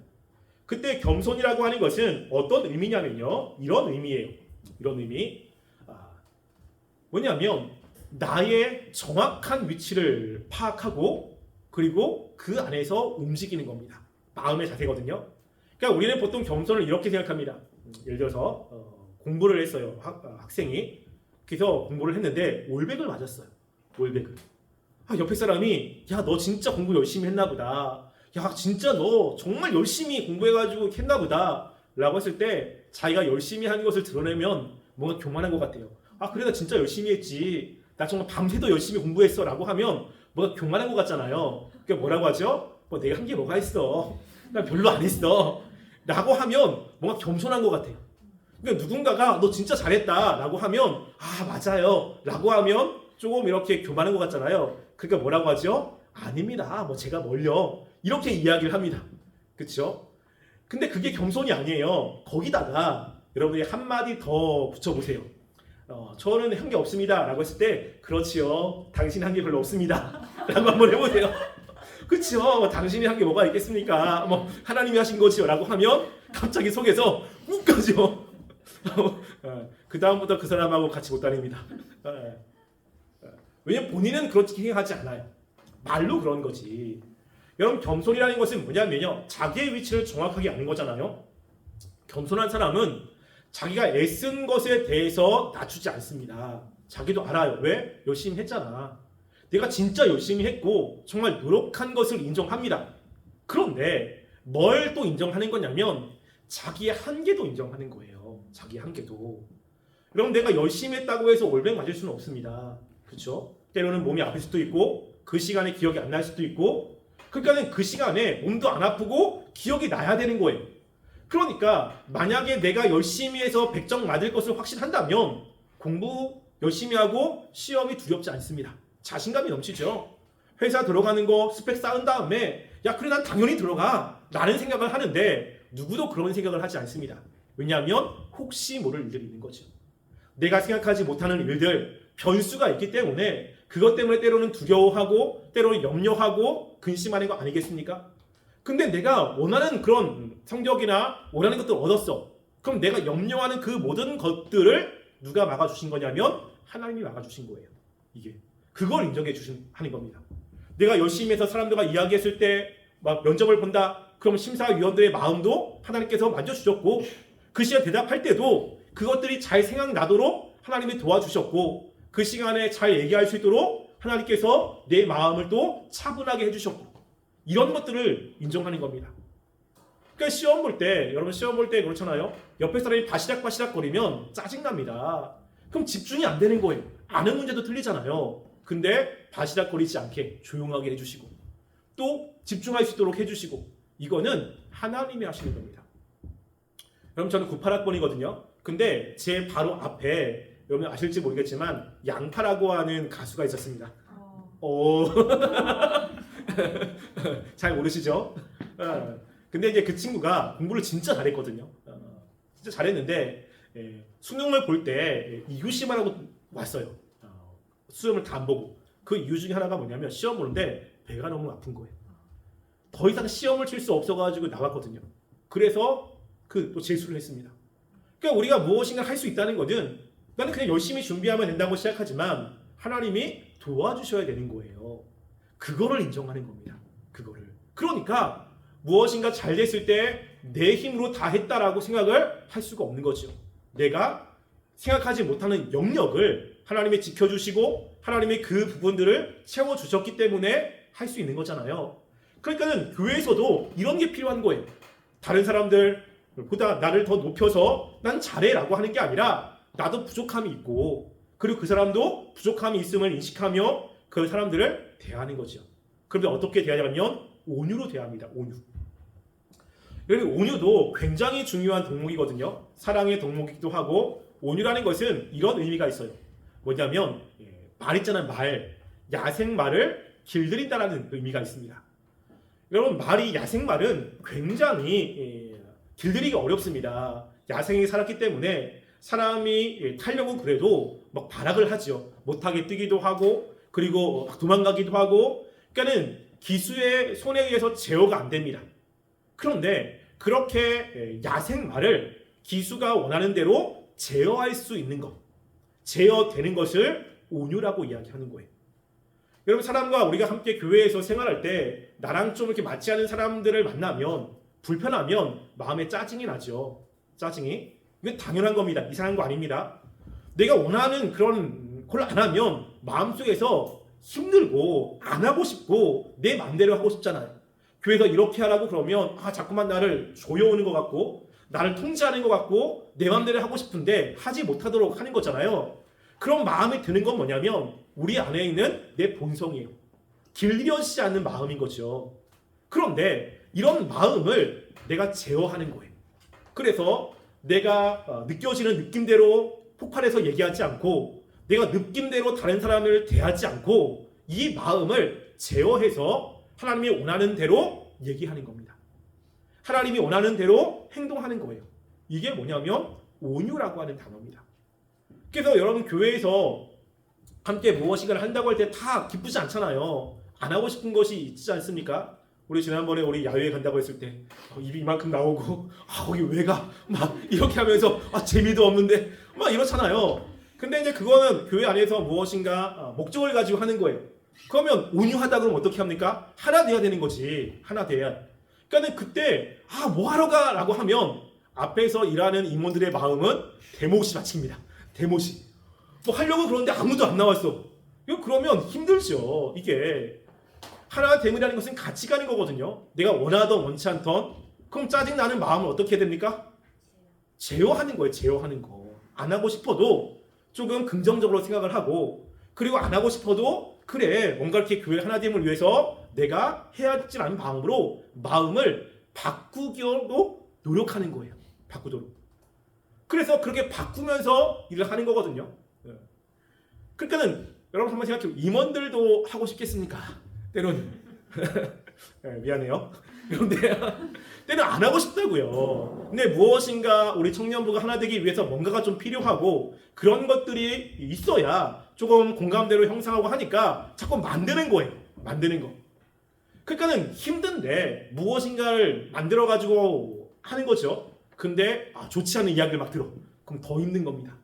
그때 겸손이라고 하는 것은 어떤 의미냐면요. 이런 의미예요. 이런 의미. 뭐냐면 나의 정확한 위치를 파악하고 그리고 그 안에서 움직이는 겁니다. 마음의 자세거든요. 그러니까 우리는 보통 겸손을 이렇게 생각합니다. 예를 들어서 공부를 했어요. 학생이. 그래서 공부를 했는데 올백을 맞았어요. 올백을. 옆에 사람이 야 너 진짜 공부 열심히 했나 보다. 야 진짜 너 정말 열심히 공부해가지고 했나 보다 라고 했을 때 자기가 열심히 한 것을 드러내면 뭔가 교만한 것 같아요. 그래 나 진짜 열심히 했지. 나 정말 밤새도 열심히 공부했어 라고 하면 뭔가 교만한 것 같잖아요. 그러니까 뭐라고 하죠? 내가 한 게 뭐가 있어. 나 별로 안 했어 라고 하면 뭔가 겸손한 것 같아요. 그러니까 누군가가 너 진짜 잘했다 라고 하면 맞아요 라고 하면 조금 이렇게 교만한 것 같잖아요. 그러니까 뭐라고 하죠? 아닙니다. 제가 뭘요? 이렇게 이야기를 합니다. 그렇죠? 근데 그게 겸손이 아니에요. 거기다가 여러분이 한마디 더 붙여보세요. 저는 한 게 없습니다 라고 했을 때 그렇지요. 당신 한 게 별로 없습니다 라고 한번 해보세요. 그렇죠. 당신이 한 게 뭐가 있겠습니까? 하나님이 하신 거지요 라고 하면 갑자기 속에서 욱가죠. 그 다음부터 그 사람하고 같이 못 다닙니다. 왜냐면 본인은 그렇게 생각하지 않아요. 말로 그런 거지. 여러분 겸손이라는 것은 뭐냐면요. 자기의 위치를 정확하게 아는 거잖아요. 겸손한 사람은 자기가 애쓴 것에 대해서 낮추지 않습니다. 자기도 알아요. 왜? 열심히 했잖아. 내가 진짜 열심히 했고 정말 노력한 것을 인정합니다. 그런데 뭘 또 인정하는 거냐면 자기의 한계도 인정하는 거예요. 자기의 한계도. 여러분 내가 열심히 했다고 해서 올백 맞을 수는 없습니다. 그렇죠? 때로는 몸이 아플 수도 있고 그 시간에 기억이 안 날 수도 있고 그러니까 그 시간에 몸도 안 아프고 기억이 나야 되는 거예요. 그러니까 만약에 내가 열심히 해서 100점 맞을 것을 확신한다면 공부 열심히 하고 시험이 두렵지 않습니다. 자신감이 넘치죠. 회사 들어가는 거 스펙 쌓은 다음에 야 그래 난 당연히 들어가 라는 생각을 하는데 누구도 그런 생각을 하지 않습니다. 왜냐하면 혹시 모를 일들이 있는 거죠. 내가 생각하지 못하는 일들 변수가 있기 때문에 그것 때문에 때로는 두려워하고 때로는 염려하고 근심하는 거 아니겠습니까? 근데 내가 원하는 그런 성적이나 원하는 것들을 얻었어. 그럼 내가 염려하는 그 모든 것들을 누가 막아주신 거냐면 하나님이 막아주신 거예요. 이게 그걸 인정해 하는 겁니다. 내가 열심히 해서 사람들과 이야기했을 때 막 면접을 본다. 그럼 심사위원들의 마음도 하나님께서 만져주셨고 그 시간에 대답할 때도 그것들이 잘 생각나도록 하나님이 도와주셨고 그 시간에 잘 얘기할 수 있도록 하나님께서 내 마음을 또 차분하게 해주셨고 이런 것들을 인정하는 겁니다. 그러니까 시험 볼 때 여러분 시험 볼 때 그렇잖아요. 옆에 사람이 바시락바시락 거리면 짜증납니다. 그럼 집중이 안 되는 거예요. 아는 문제도 틀리잖아요. 근데 바시락거리지 않게 조용하게 해주시고 또 집중할 수 있도록 해주시고 이거는 하나님이 하시는 겁니다. 여러분 저는 98학번이거든요. 근데 제 바로 앞에 여러분 아실지 모르겠지만 양파라고 하는 가수가 있었습니다. 잘 모르시죠? 근데 이제 그 친구가 공부를 진짜 잘했거든요. 진짜 잘했는데 수능을 볼 때 이유시만 하고 왔어요. 수험을 다 안 보고. 그 이유 중에 하나가 뭐냐면 시험 보는데 배가 너무 아픈 거예요. 더 이상 시험을 칠 수 없어가지고 나왔거든요. 그래서 또 재수를 했습니다. 그러니까 우리가 무엇인가 할 수 있다는 것은 나는 그냥 열심히 준비하면 된다고 시작하지만 하나님이 도와주셔야 되는 거예요. 그거를 인정하는 겁니다. 그거를. 그러니까 무엇인가 잘 됐을 때 내 힘으로 다 했다라고 생각을 할 수가 없는 거죠. 내가 생각하지 못하는 영역을 하나님이 지켜주시고 하나님이 그 부분들을 채워주셨기 때문에 할 수 있는 거잖아요. 그러니까는 교회에서도 이런 게 필요한 거예요. 다른 사람들보다 나를 더 높여서 난 잘해라고 하는 게 아니라 나도 부족함이 있고 그리고 그 사람도 부족함이 있음을 인식하며 그 사람들을 대하는 거죠. 그런데 어떻게 대하냐면 온유로 대합니다. 온유. 여러분 온유도 굉장히 중요한 덕목이거든요. 사랑의 덕목이기도 하고 온유라는 것은 이런 의미가 있어요. 뭐냐면 말 있잖아요. 말. 야생말을 길들인다라는 의미가 있습니다. 여러분 말이 야생말은 굉장히 길들이기 어렵습니다. 야생에 살았기 때문에 사람이 타려고 그래도 막 발악을 하죠. 못하게 뜨기도 하고 그리고 막 도망가기도 하고 그러니까는 기수의 손에 의해서 제어가 안 됩니다. 그런데 그렇게 야생말을 기수가 원하는 대로 제어할 수 있는 것, 제어되는 것을 온유라고 이야기하는 거예요. 여러분 사람과 우리가 함께 교회에서 생활할 때 나랑 좀 이렇게 맞지 않은 사람들을 만나면 불편하면 마음에 짜증이 나죠. 짜증이. 이건 당연한 겁니다. 이상한 거 아닙니다. 내가 원하는 그런 걸 안 하면 마음속에서 힘들고 안 하고 싶고 내 마음대로 하고 싶잖아요. 교회에서 이렇게 하라고 그러면 자꾸만 나를 조여오는 것 같고 나를 통제하는 것 같고 내 마음대로 하고 싶은데 하지 못하도록 하는 거잖아요. 그런 마음이 드는 건 뭐냐면 우리 안에 있는 내 본성이에요. 길들여지지 않는 마음인 거죠. 그런데 이런 마음을 내가 제어하는 거예요. 그래서 내가 느껴지는 느낌대로 폭발해서 얘기하지 않고 내가 느낌대로 다른 사람을 대하지 않고 이 마음을 제어해서 하나님이 원하는 대로 얘기하는 겁니다. 하나님이 원하는 대로 행동하는 거예요. 이게 뭐냐면 온유라고 하는 단어입니다. 그래서 여러분 교회에서 함께 무엇인가를 한다고 할 때 다 기쁘지 않잖아요. 안 하고 싶은 것이 있지 않습니까? 우리 지난번에 우리 야외에 간다고 했을 때 입이 이만큼 나오고 거기 왜 가? 막 이렇게 하면서 재미도 없는데 막 이렇잖아요. 근데 이제 그거는 교회 안에서 무엇인가 목적을 가지고 하는 거예요. 그러면 온유하다 그러면 어떻게 합니까? 하나 돼야 되는 거지. 하나 돼야. 그러니까 그때 뭐 하러 가? 라고 하면 앞에서 일하는 임원들의 마음은 대못이 마칩니다. 대못이. 뭐 하려고 그러는데 아무도 안 나왔어. 이거 그러면 힘들죠. 이게 하나 됨이라는 것은 같이 가는 거거든요. 내가 원하던 원치 않던 그럼 짜증나는 마음을 어떻게 해야 됩니까? 제어하는 거예요. 제어하는 거. 안 하고 싶어도 조금 긍정적으로 생각을 하고 그리고 안 하고 싶어도 그래 뭔가 이렇게 교회 하나됨을 위해서 내가 해야지 않은 마음으로 마음을 바꾸기로 노력하는 거예요. 바꾸도록. 그래서 그렇게 바꾸면서 일을 하는 거거든요. 그러니까는 여러분 한번 생각해요. 임원들도 하고 싶겠습니까? 때로는 미안해요. 그런데 때는 안 하고 싶다고요. 근데 무엇인가 우리 청년부가 하나 되기 위해서 뭔가가 좀 필요하고 그런 것들이 있어야 조금 공감대로 형성하고 하니까 자꾸 만드는 거예요. 만드는 거. 그러니까는 힘든데 무엇인가를 만들어 가지고 하는 거죠. 근데 좋지 않은 이야기를 막 들어. 그럼 더 힘든 겁니다.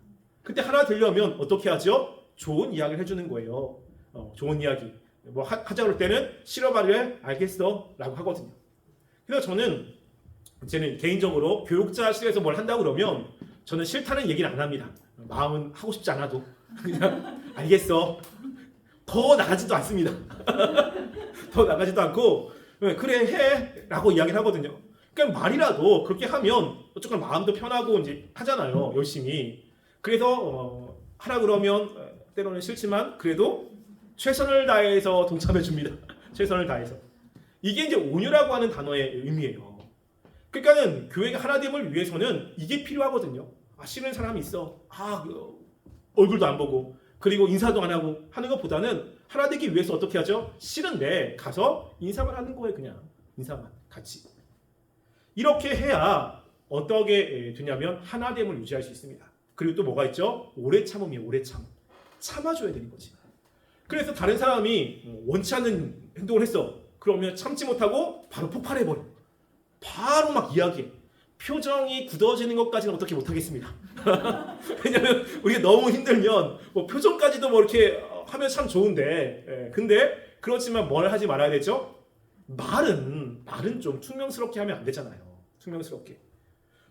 그때 하나 되려면 어떻게 하죠? 좋은 이야기를 해주는 거예요. 좋은 이야기. 뭐 하자 그럴 때는 싫어하래 알겠어 라고 하거든요. 그래서 저는 개인적으로 교육자실에서 뭘 한다고 그러면 저는 싫다는 얘기는 안 합니다. 마음은 하고 싶지 않아도 그냥 알겠어. 더 나가지도 않습니다. 더 나가지도 않고 그래 해 라고 이야기를 하거든요. 그러니까 말이라도 그렇게 하면 어쨌건 마음도 편하고 이제 하잖아요. 열심히. 그래서 하라 그러면 때로는 싫지만 그래도 최선을 다해서 동참해 줍니다. 최선을 다해서. 이게 이제 온유라고 하는 단어의 의미예요. 그러니까는 교회가 하나됨을 위해서는 이게 필요하거든요. 싫은 사람이 있어. 얼굴도 안 보고 그리고 인사도 안 하고 하는 것보다는 하나 되기 위해서 어떻게 하죠? 싫은데 가서 인사만 하는 거예요. 그냥 인사만 같이. 이렇게 해야 어떻게 되냐면 하나됨을 유지할 수 있습니다. 그리고 또 뭐가 있죠? 오래 참음이에요. 오래 참. 참아줘야 되는 거지. 그래서 다른 사람이 원치 않는 행동을 했어. 그러면 참지 못하고 바로 폭발해버려. 바로 막 이야기해. 표정이 굳어지는 것까지는 어떻게 못하겠습니다. 왜냐면 우리가 너무 힘들면 뭐 표정까지도 뭐 이렇게 하면 참 좋은데, 근데 그렇지만 뭘 하지 말아야 되죠? 말은 좀 퉁명스럽게 하면 안 되잖아요. 퉁명스럽게.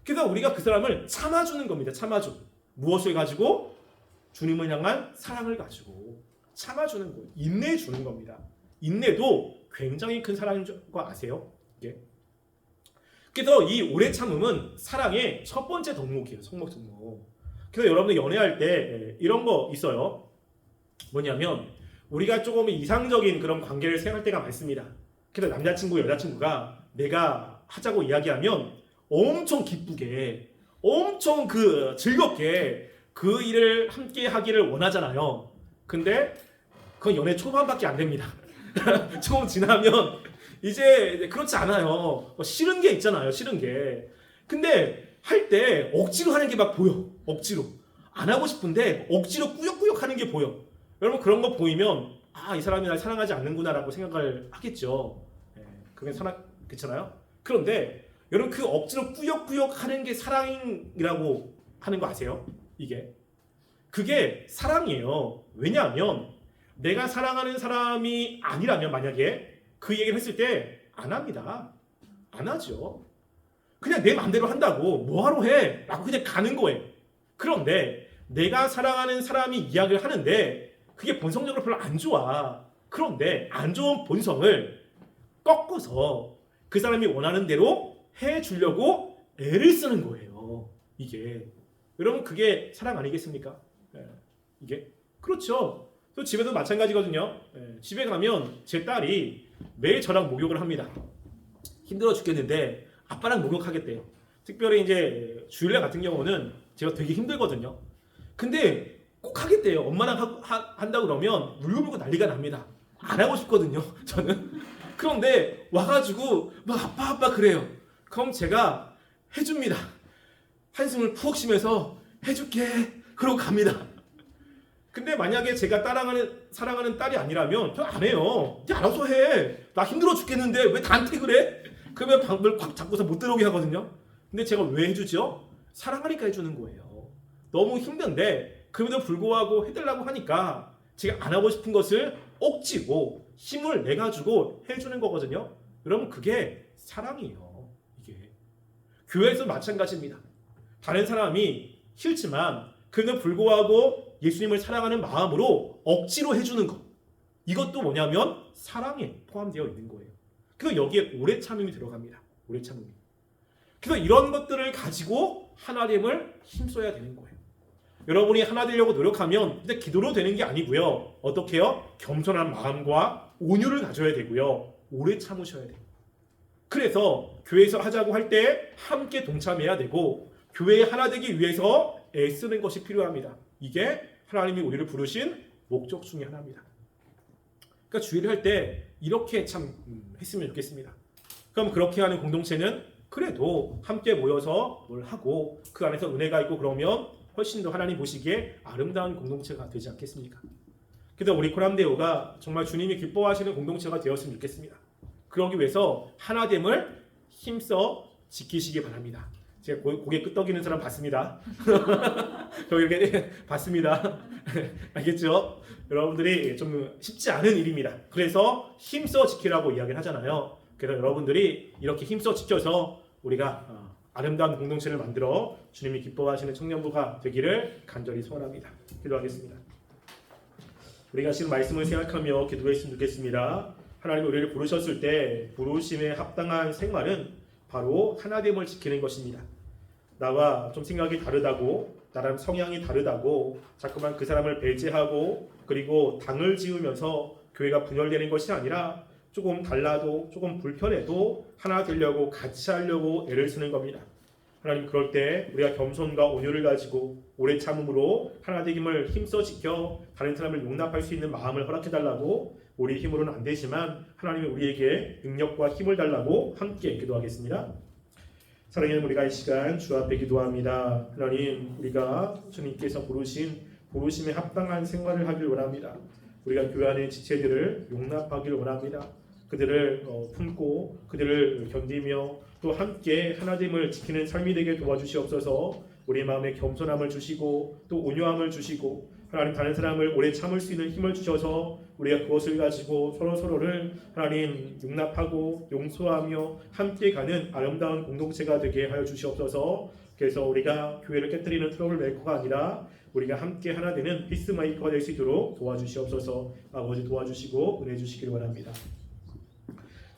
그래서 우리가 그 사람을 참아주는 겁니다. 참아줘. 무엇을 가지고? 주님을 향한 사랑을 가지고 참아주는 거예요. 인내해주는 겁니다. 인내도 굉장히 큰 사랑인 거 아세요? 이게. 그래서 이 오래 참음은 사랑의 첫 번째 덕목이에요. 성목 덕목. 그래서 여러분들 연애할 때 이런 거 있어요. 뭐냐면 우리가 조금 이상적인 그런 관계를 생각할 때가 많습니다. 그래서 남자친구, 여자친구가 내가 하자고 이야기하면 엄청 기쁘게, 엄청 즐겁게 그 일을 함께 하기를 원하잖아요. 근데 그건 연애 초반밖에 안 됩니다. 조금 지나면 이제 그렇지 않아요. 싫은 게 있잖아요. 싫은 게. 근데 할 때 억지로 하는 게 막 보여. 억지로. 안 하고 싶은데 억지로 꾸역꾸역 하는 게 보여. 여러분 그런 거 보이면 이 사람이 날 사랑하지 않는구나라고 생각을 하겠죠. 그게 그렇잖아요. 그런데 여러분 그 억지로 꾸역꾸역 하는 게 사랑이라고 하는 거 아세요? 그게 사랑이에요. 왜냐하면 내가 사랑하는 사람이 아니라면 만약에 그 얘기를 했을 때 안 합니다. 안 하죠. 그냥 내 맘대로 한다고 뭐하러 해? 라고 그냥 가는 거예요. 그런데 내가 사랑하는 사람이 이야기를 하는데 그게 본성적으로 별로 안 좋아. 그런데 안 좋은 본성을 꺾어서 그 사람이 원하는 대로 해주려고 애를 쓰는 거예요. 이게. 여러분 그게 사랑 아니겠습니까? 이게. 그렇죠. 또 집에도 마찬가지거든요. 집에 가면 제 딸이 매일 저랑 목욕을 합니다. 힘들어 죽겠는데 아빠랑 목욕하겠대요. 특별히 이제 주일날 같은 경우는 제가 되게 힘들거든요. 근데 꼭 하겠대요. 엄마랑 한다 그러면 울고불고 난리가 납니다. 안 하고 싶거든요. 저는. 그런데 와가지고 막 아빠 그래요. 그럼 제가 해줍니다. 한숨을 푹 쉬면서 해줄게. 그러고 갑니다. 근데 만약에 제가 사랑하는 딸이 아니라면 저 안 해요. 이제 알아서 해. 나 힘들어 죽겠는데 왜 나한테 그래? 그러면 방을 꽉 잡고서 못 들어오게 하거든요. 근데 제가 왜 해주죠? 사랑하니까 해주는 거예요. 너무 힘든데 그럼에도 불구하고 해달라고 하니까 제가 안 하고 싶은 것을 억지고 힘을 내가지고 해주는 거거든요. 여러분 그게 사랑이에요. 이게. 교회에서 마찬가지입니다. 다른 사람이 싫지만 그럼에도 불구하고 예수님을 사랑하는 마음으로 억지로 해주는 것. 이것도 뭐냐면 사랑에 포함되어 있는 거예요. 그래서 여기에 오래 참음이 들어갑니다. 오래 참음이. 그래서 이런 것들을 가지고 하나됨을 힘써야 되는 거예요. 여러분이 하나 되려고 노력하면 근데 기도로 되는 게 아니고요. 어떻게 해요? 겸손한 마음과 온유를 가져야 되고요. 오래 참으셔야 돼요. 그래서 교회에서 하자고 할 때 함께 동참해야 되고 교회에 하나 되기 위해서 애쓰는 것이 필요합니다. 이게 하나님이 우리를 부르신 목적 중에 하나입니다. 그러니까 주일을 할 때 이렇게 참 했으면 좋겠습니다. 그럼 그렇게 하는 공동체는 그래도 함께 모여서 뭘 하고 그 안에서 은혜가 있고 그러면 훨씬 더 하나님 보시기에 아름다운 공동체가 되지 않겠습니까? 그래서 우리 코람데오가 정말 주님이 기뻐하시는 공동체가 되었으면 좋겠습니다. 그러기 위해서 하나됨을 힘써 지키시기 바랍니다. 제가 고개 끄덕이는 사람 봤습니다. 저 이렇게 봤습니다. 알겠죠? 여러분들이 좀 쉽지 않은 일입니다. 그래서 힘써 지키라고 이야기를 하잖아요. 그래서 여러분들이 이렇게 힘써 지켜서 우리가 아름다운 공동체를 만들어 주님이 기뻐하시는 청년부가 되기를 간절히 소원합니다. 기도하겠습니다. 우리가 지금 말씀을 생각하며 기도했으면 좋겠습니다. 하나님이 우리를 부르셨을 때 부르심에 합당한 생활은 바로 하나됨을 지키는 것입니다. 나와 좀 생각이 다르다고, 나랑 성향이 다르다고 자꾸만 그 사람을 배제하고 그리고 당을 지으면서 교회가 분열되는 것이 아니라 조금 달라도 조금 불편해도 하나 되려고 같이 하려고 애를 쓰는 겁니다. 하나님 그럴 때 우리가 겸손과 온유를 가지고 오래 참음으로 하나 되김을 힘써 지켜 다른 사람을 용납할 수 있는 마음을 허락해달라고 우리 힘으로는 안 되지만 하나님이 우리에게 능력과 힘을 달라고 함께 기도하겠습니다. 사랑하는 우리가 이 시간 주 앞에 기도합니다. 하나님, 우리가 주님께서 부르심에 합당한 생활을 하길 원합니다. 우리가 교회 안의 지체들을 용납하길 원합니다. 그들을 품고 그들을 견디며 또 함께 하나됨을 지키는 삶이 되게 도와주시옵소서. 우리 마음에 겸손함을 주시고 또 온유함을 주시고 하나님 다른 사람을 오래 참을 수 있는 힘을 주셔서 우리가 그것을 가지고 서로를 하나님 용납하고 용서하며 함께 가는 아름다운 공동체가 되게 하여 주시옵소서. 그래서 우리가 교회를 깨뜨리는 트러블 메이커가 아니라 우리가 함께 하나 되는 피스메이커가 될 수 있도록 도와주시옵소서. 아버지 도와주시고 은혜 주시길 원합니다.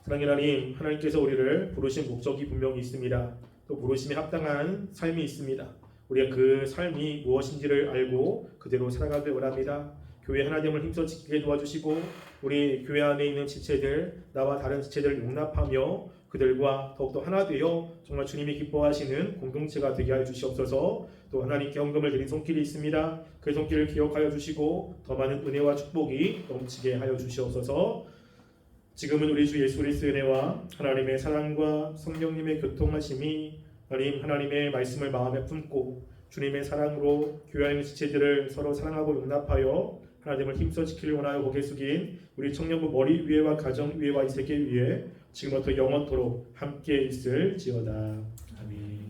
사랑하는 하나님, 하나님께서 우리를 부르신 목적이 분명히 있습니다. 또 부르심에 합당한 삶이 있습니다. 우리가 그 삶이 무엇인지를 알고 그대로 살아가길 원합니다. 교회 하나됨을 힘써 지키게 도와주시고 우리 교회 안에 있는 지체들, 나와 다른 지체들을 용납하며 그들과 더욱더 하나 되어 정말 주님이 기뻐하시는 공동체가 되게 하여 주시옵소서. 또 하나님께 헌금을 드린 손길이 있습니다. 그 손길을 기억하여 주시고 더 많은 은혜와 축복이 넘치게 하여 주시옵소서. 지금은 우리 주 예수 그리스도의 은혜와 하나님의 사랑과 성령님의 교통하심이 하나님의 말씀을 마음에 품고 주님의 사랑으로 교회의 지체들을 서로 사랑하고 용납하여 하나님을 힘써 지키려 원하여 고개 숙인 우리 청년부 머리 위에와 가정 위에와 이 세계 위에 지금부터 영원토록 함께 있을지어다. 아멘.